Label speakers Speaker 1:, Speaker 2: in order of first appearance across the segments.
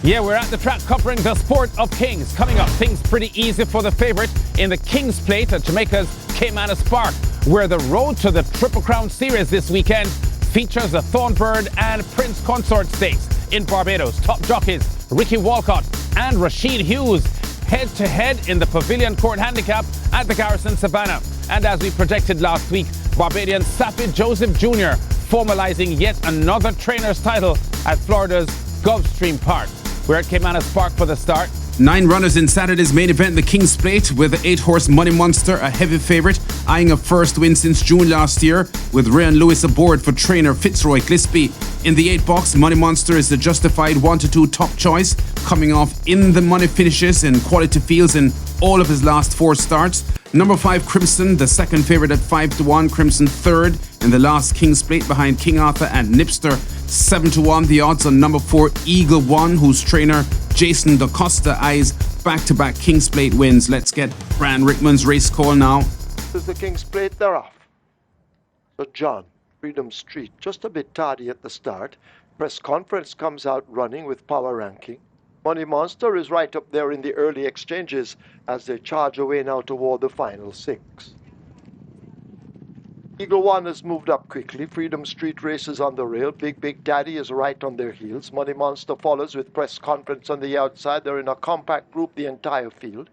Speaker 1: Yeah, we're at the track covering the Sport of Kings. Coming up, things pretty easy for the favourite in the Kings Plate at Jamaica's Caymanas Park, where the road to the Triple Crown Series this weekend features the Thornbird and Prince Consort Stakes in Barbados. Top jockeys Rickey, Walcott and Rasheed Hughes head-to-head in the Pavilion Court Handicap at the Garrison Savannah. And as we projected last week, Barbadian Saffie Joseph Jr. formalizing yet another trainer's title at Florida's Gulfstream Park. We're at Caymanas Park for the start.
Speaker 2: 9 runners in Saturday's main event, the King's Plate, with the 8-horse Money Monster, a heavy favourite, eyeing a first win since June last year, with Ryan Lewis aboard for trainer Fitzroy Gillespie. In the 8-box, Money Monster is the justified 1-2 top choice, coming off in the money finishes in quality fields in all of his last 4 starts. Number 5, Crimson, the second favourite at 5-1, Crimson third in the last King's Plate behind King Arthur and Nipster. 7-1, the odds on number 4, Eagle One, whose trainer Jason DaCosta eyes back-to-back King's Plate wins. Let's get Brian Rickman's race call now.
Speaker 3: This is the King's Plate, they're off. So John, Freedom Street, just a bit tardy at the start. Press Conference comes out running with power ranking. Money Monster is right up there in the early exchanges as they charge away now toward the final 6. Eagle One has moved up quickly. Freedom Street races on the rail. Big Daddy is right on their heels. Money Monster follows with Press Conference on the outside. They're in a compact group, the entire field.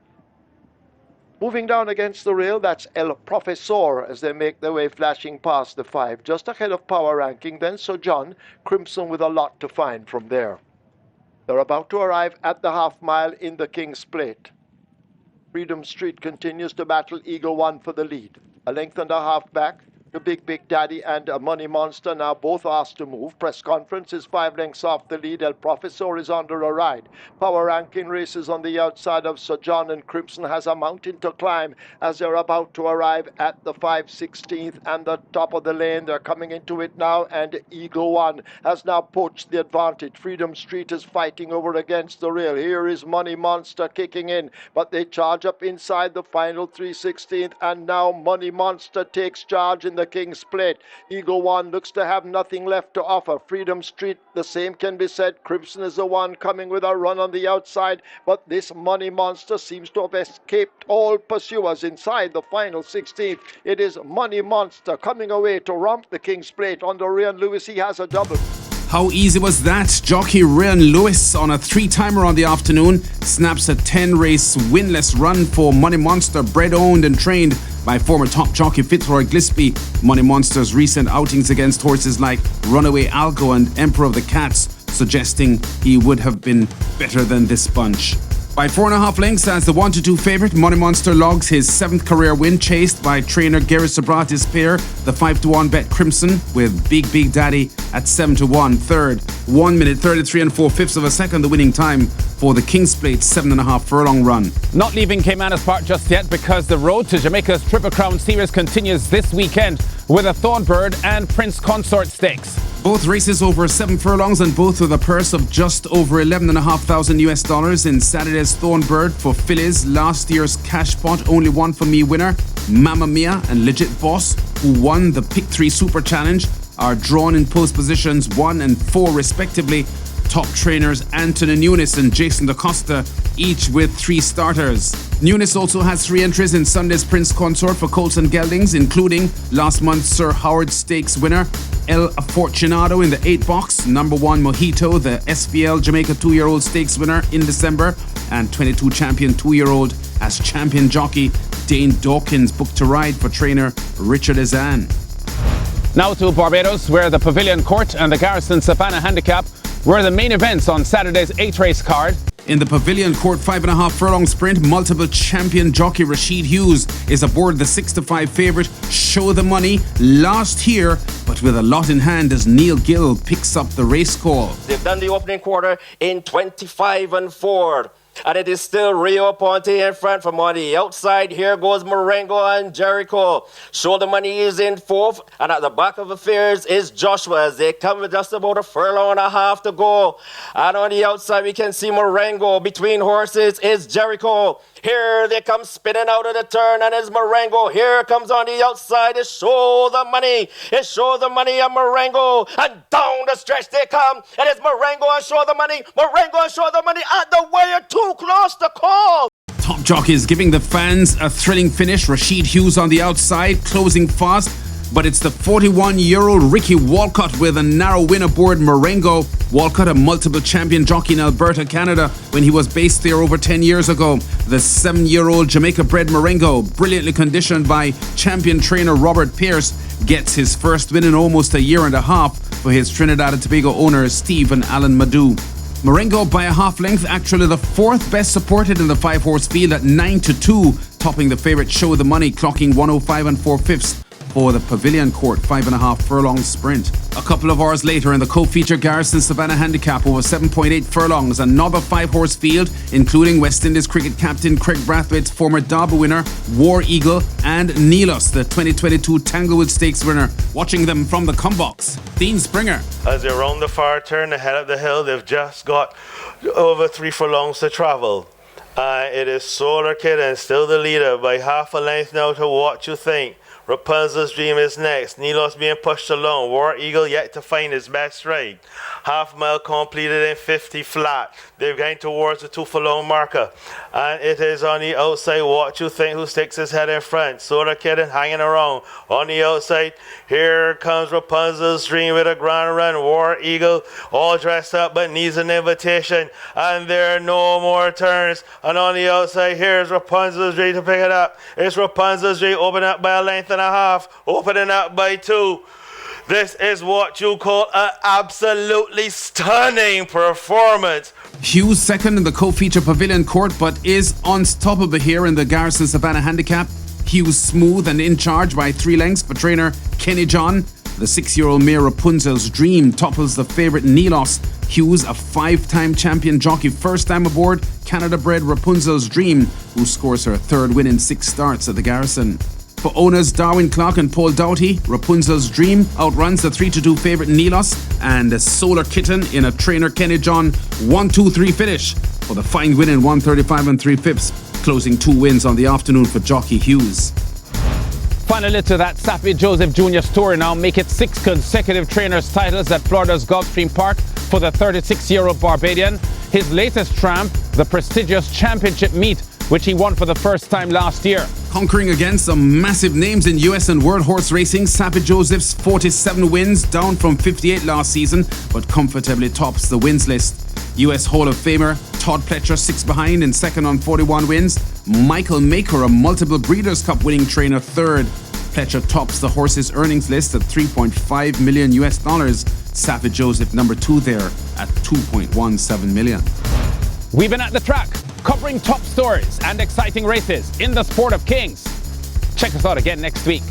Speaker 3: Moving down against the rail, that's El Professor as they make their way flashing past the 5. Just ahead of power ranking, then Sir John, Crimson with a lot to find from there. They're about to arrive at the half mile in the King's Plate. Freedom Street continues to battle Eagle One for the lead. A length and a half back. The Big Daddy and a Money Monster now both asked to move. Press Conference is 5 lengths off the lead. El Professor is under a ride. Power ranking races on the outside of Sir John, and Crimson has a mountain to climb as they're about to arrive at the 5/16th and the top of the lane. They're coming into it now, and Eagle One has now poached the advantage. Freedom Street is fighting over against the rail. Here is Money Monster kicking in, but they charge up inside the final 3/16th, and now Money Monster takes charge in the King's Plate. Eagle One looks to have nothing left to offer. Freedom Street, the same can be said. Crimson is the one coming with a run on the outside, but this Money Monster seems to have escaped all pursuers inside the final 16th. It is Money Monster coming away to romp the King's Plate. On the Ryan Lewis, he has a double.
Speaker 2: How easy was that? Jockey Ryan Lewis on a 3-timer on the afternoon snaps a 10-race winless run for Money Monster, bred, owned and trained by former top jockey Fitzroy Gillespie. Money Monster's recent outings against horses like Runaway Algo and Emperor of the Cats suggesting he would have been better than this bunch. By 4.5 lengths as the 1-2 favourite, Money Monster logs his 7th career win, chased by trainer Garrison Savannah's pair, the 5-1 bet Crimson, with Big Daddy at 7-1 third. 1 minute 33 4/5 of a second, the winning time for the King's Plate 7.5 furlong run.
Speaker 1: Not leaving Caymanas Park just yet, because the road to Jamaica's Triple Crown Series continues this weekend with a Thornbird and Prince Consort Stakes.
Speaker 2: Both races over 7 furlongs and both with a purse of just over $11,500 US in Saturday's Thornbird for fillies. Last year's cash pot only one for me winner, Mamma Mia and Legit Boss, who won the Pick 3 Super Challenge, are drawn in post positions 1 and 4 respectively. Top trainers Anthony Nunes and Jason DaCosta, each with 3 starters. Nunes also has 3 entries in Sunday's Prince Consort for Colts and Geldings, including last month's Sir Howard Stakes winner El Afortunado in the 8-box, number 1 Mojito, the SVL Jamaica 2-year-old stakes winner in December, and 22 champion 2-year-old as champion jockey Dane Dawkins, booked to ride for trainer Richard Azan.
Speaker 1: Now to Barbados, where the Pavilion Court and the Garrison Savannah Handicap were the main events on Saturday's 8-race card.
Speaker 2: In the Pavilion Court 5.5 furlong sprint, multiple champion jockey Rasheed Hughes is aboard the 6-5 favourite Show the Money, last here, but with a lot in hand as Neil Gill picks up the race call.
Speaker 4: They've done the opening quarter in 25 and 4. And it is still Rio Ponte in front from on the outside. Here goes Marengo and Jericho. Shoulder Money is in fourth. And at the back of affairs is Joshua as they come with just about a furlong and a half to go. And on the outside we can see Marengo. Between horses is Jericho. Here they come spinning out of the turn, and it's Marengo. Here comes on the outside. It Show the Money. It Show the Money and Marengo. And down the stretch they come. And it's Marengo and Show the Money. Marengo and Show the Money at the wire. Too close to call.
Speaker 2: Top jockeys giving the fans a thrilling finish. Rasheed Hughes on the outside, closing fast. But it's the 41-year-old Rickey Walcott with a narrow win aboard Marengo. Walcott, a multiple champion jockey in Alberta, Canada, when he was based there over 10 years ago. The 7-year-old Jamaica-bred Marengo, brilliantly conditioned by champion trainer Robert Pierce, gets his first win in almost a year and a half for his Trinidad and Tobago owners Steve and Alan Madu. Marengo by a half length, actually the fourth best supported in the 5-horse field at 9-2, topping the favourite Show the Money, clocking 105 4/5 for the Pavilion Court 5.5 furlong sprint. A couple of hours later in the co-feature Garrison Savannah Handicap over 7.8 furlongs, another 5-horse field, including West Indies cricket captain Craig Brathwaite's former Derby winner, War Eagle, and Neelos, the 2022 Tanglewood Stakes winner. Watching them from the combox, Dean Springer.
Speaker 5: As they round the far turn ahead of the hill, they've just got over 3 furlongs to travel. It is Solar Kid and still the leader by half a length now to What You Think. Rapunzel's Dream is next. Neelos being pushed along. War Eagle yet to find his best strike. Half mile completed in 50 flat. They're going towards the 2 furlong marker. And it is on the outside What You Think who sticks his head in front. Solar Kid hanging around. On the outside, here comes Rapunzel's Dream with a grand run. War Eagle all dressed up but needs an invitation. And there are no more turns. And on the outside, here's Rapunzel's Dream to pick it up. It's Rapunzel's Dream open up by a length and a half, opening up by 2. This is what you call an absolutely stunning performance.
Speaker 2: Hughes second in the co-feature Pavilion Court, but is unstoppable here in the Garrison Savannah Handicap. Hughes smooth and in charge by 3 lengths for trainer Kenny John. The 6-year-old mare Rapunzel's Dream topples the favourite Neelos. Hughes, a 5-time champion jockey, first time aboard Canada-bred Rapunzel's Dream, who scores her 3rd win in 6 starts at the Garrison. For owners Darwin Clark and Paul Doughty, Rapunzel's Dream outruns the 3-2 favourite Neelos, and the Solar Kitten in a trainer Kenny John 1-2-3 finish for the fine win in 135 3/5, closing 2 wins on the afternoon for jockey Hughes.
Speaker 1: Finally to that Saffie Joseph Jr. story now make it 6 consecutive trainers' titles at Florida's Gulfstream Park for the 36-year-old Barbadian. His latest triumph, the prestigious championship meet, which he won for the first time last year.
Speaker 2: Conquering against some massive names in US and world horse racing, Saffie Joseph's 47 wins, down from 58 last season, but comfortably tops the wins list. US Hall of Famer Todd Pletcher 6 behind in second on 41 wins. Michael Maker, a multiple Breeders' Cup winning trainer, 3rd. Pletcher tops the horse's earnings list at $3.5 million. Saffie Joseph number 2 there at $2.17 million.
Speaker 1: We've been at the track, covering top stories and exciting races in the sport of kings. Check us out again next week.